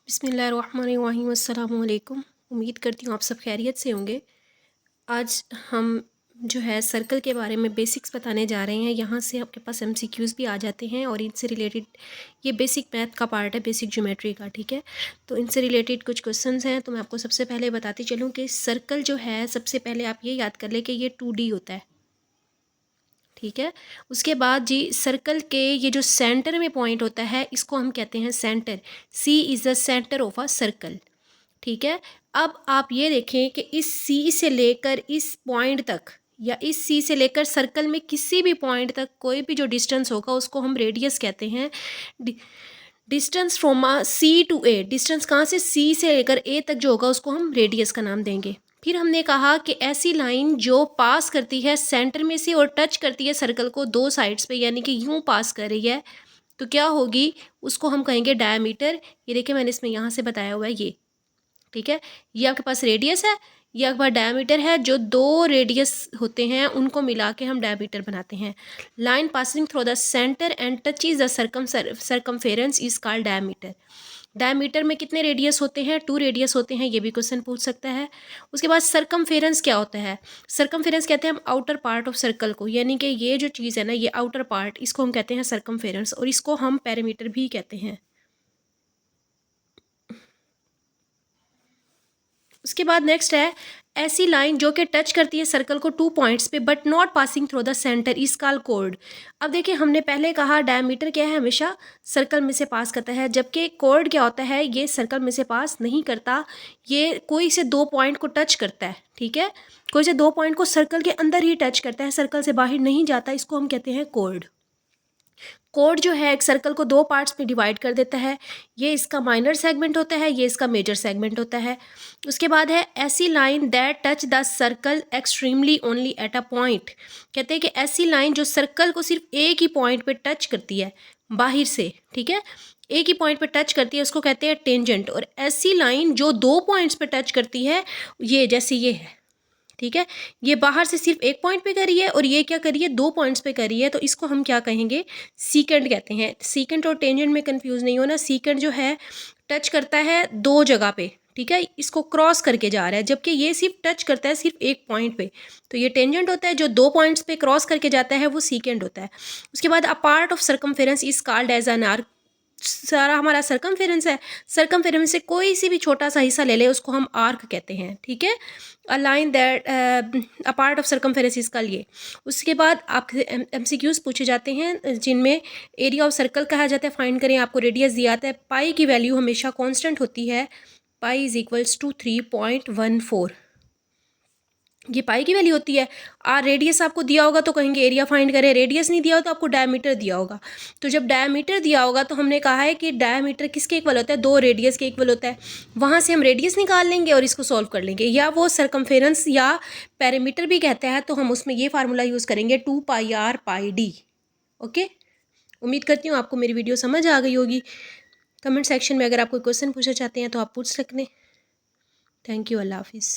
बिस्मिल्लाहिर्रहमानिर्रहीम। अस्सलामु अलैकुम। उम्मीद करती हूँ आप सब खैरियत से होंगे। आज हम जो है सर्कल के बारे में बेसिक्स बताने जा रहे हैं। यहाँ से आपके पास एमसीक्यूज़ भी आ जाते हैं और इनसे रिलेटेड ये बेसिक मैथ का पार्ट है, बेसिक ज्योमेट्री का। ठीक है, तो इनसे रिलेटेड कुछ क्वेश्चंस हैं। तो मैं आपको सबसे पहले बताती चलूँ कि सर्कल जो है, सबसे पहले आप ये याद कर ले कि ये 2D होता है। ठीक है, उसके बाद जी सर्कल के ये जो सेंटर में पॉइंट होता है, इसको हम कहते हैं centre. C is the centre of a circle. ठीक है, अब आप ये देखें कि इस सी से लेकर इस पॉइंट तक या इस सी से लेकर सर्कल में किसी भी पॉइंट तक कोई भी जो डिस्टेंस होगा उसको हम रेडियस कहते हैं। Distance from C to A, distance कहाँ से, सी से लेकर ए तक जो होगा उसको हम रेडियस का नाम देंगे। फिर हमने कहा कि ऐसी लाइन जो पास करती है सेंटर में से और टच करती है सर्कल को दो साइड्स पे, यानी कि यूं पास कर रही है, तो क्या होगी, उसको हम कहेंगे डायमीटर। ये देखिए मैंने इसमें यहाँ से बताया हुआ है ये। ठीक है, ये आपके पास रेडियस है, ये आपके पास डायमीटर है। जो दो रेडियस होते हैं उनको मिला के हम डायमीटर बनाते हैं। Line passing through the centre and touches the circumference is called diameter. Diameter में कितने रेडियस होते हैं, 2 रेडियस होते हैं, ये भी क्वेश्चन पूछ सकता है। उसके बाद सर्कमफेरेंस क्या होता है, सर्कमफेरेंस कहते हैं हम आउटर पार्ट ऑफ सर्कल को, यानी कि ये जो चीज़ है ना, ये आउटर पार्ट, इसको हम कहते हैं सर्कमफेरेंस और इसको हम पेरीमीटर भी कहते हैं। उसके बाद नेक्स्ट है ऐसी लाइन जो कि टच करती है सर्कल को 2 पॉइंट्स पे but not passing through the centre is called code. अब देखिए हमने पहले कहा डायमीटर क्या है, हमेशा सर्कल में से पास करता है, जबकि कोड क्या होता है, ये सर्कल में से पास नहीं करता, ये कोई से 2 पॉइंट को टच करता है। ठीक है, कोई से 2 पॉइंट को सर्कल के अंदर ही टच करता है, सर्कल से बाहर नहीं जाता, इसको हम कहते हैं कोड। कोड जो है एक सर्कल को 2 पार्ट्स में डिवाइड कर देता है, ये इसका माइनर सेगमेंट होता है, ये इसका मेजर सेगमेंट होता है। उसके बाद है ऐसी line that touch the circle extremely only at a point. कहते हैं कि ऐसी लाइन जो सर्कल को सिर्फ एक ही पॉइंट पे टच करती है बाहर से। ठीक है, एक ही पॉइंट पे टच करती है, उसको कहते हैं टेंजेंट। और ऐसी लाइन जो 2 पॉइंट्स पे टच करती है, ये जैसे ये है, ठीक है, ये बाहर से सिर्फ एक पॉइंट पे करी है और ये क्या करी है, 2 पॉइंट्स पे करी है, तो इसको हम क्या कहेंगे, सीकेंट कहते हैं। सीकेंट और टेंजेंट में कंफ्यूज नहीं होना। सीकेंट जो है टच करता है 2 जगह पे, ठीक है, इसको क्रॉस करके जा रहा है, जबकि ये सिर्फ टच करता है सिर्फ एक पॉइंट पे, तो ये टेंजेंट होता है। जो 2 पॉइंट्स पे क्रॉस करके जाता है वो सीकेंट होता है। उसके बाद a part of circumference is called as an arc. सारा हमारा सर्कमफेरेंस है, सर्कमफेरेंस से कोई सी भी छोटा सा हिस्सा ले ले, उसको हम आर्क कहते हैं। ठीक है, a line that a part of circumference is called ये। उसके बाद आपके एमसीक्यूज पूछे जाते हैं जिनमें एरिया ऑफ सर्कल कहा जाता है, फाइंड करें। आपको रेडियस दिया आता है, पाई की वैल्यू हमेशा कांस्टेंट होती है, पाई इज इक्वल्स टू 3.14, ये पाई की वैल्यू होती है। रेडियस आपको दिया होगा तो कहेंगे एरिया फाइंड करें, रेडियस नहीं दिया हो तो आपको डायमीटर दिया होगा। तो जब डायमीटर दिया होगा तो हमने कहा है कि डायमीटर किसके इक्वल होता है, 2 रेडियस के इक्वल होता है। वहाँ से हम रेडियस निकाल लेंगे और इसको सॉल्व कर लेंगे, या वो सर्कमफेरेंस या पेरीमीटर भी कहते हैं, तो हम उसमें ये फार्मूला यूज़ करेंगे 2πr/πd। ओके, उम्मीद करती हूँ आपको मेरी वीडियो समझ आ गई होगी। कमेंट सेक्शन में अगर आप कोई क्वेश्चन पूछना चाहते हैं तो आप पूछ सकते हैं। थैंक यू, अल्लाह हाफिज़।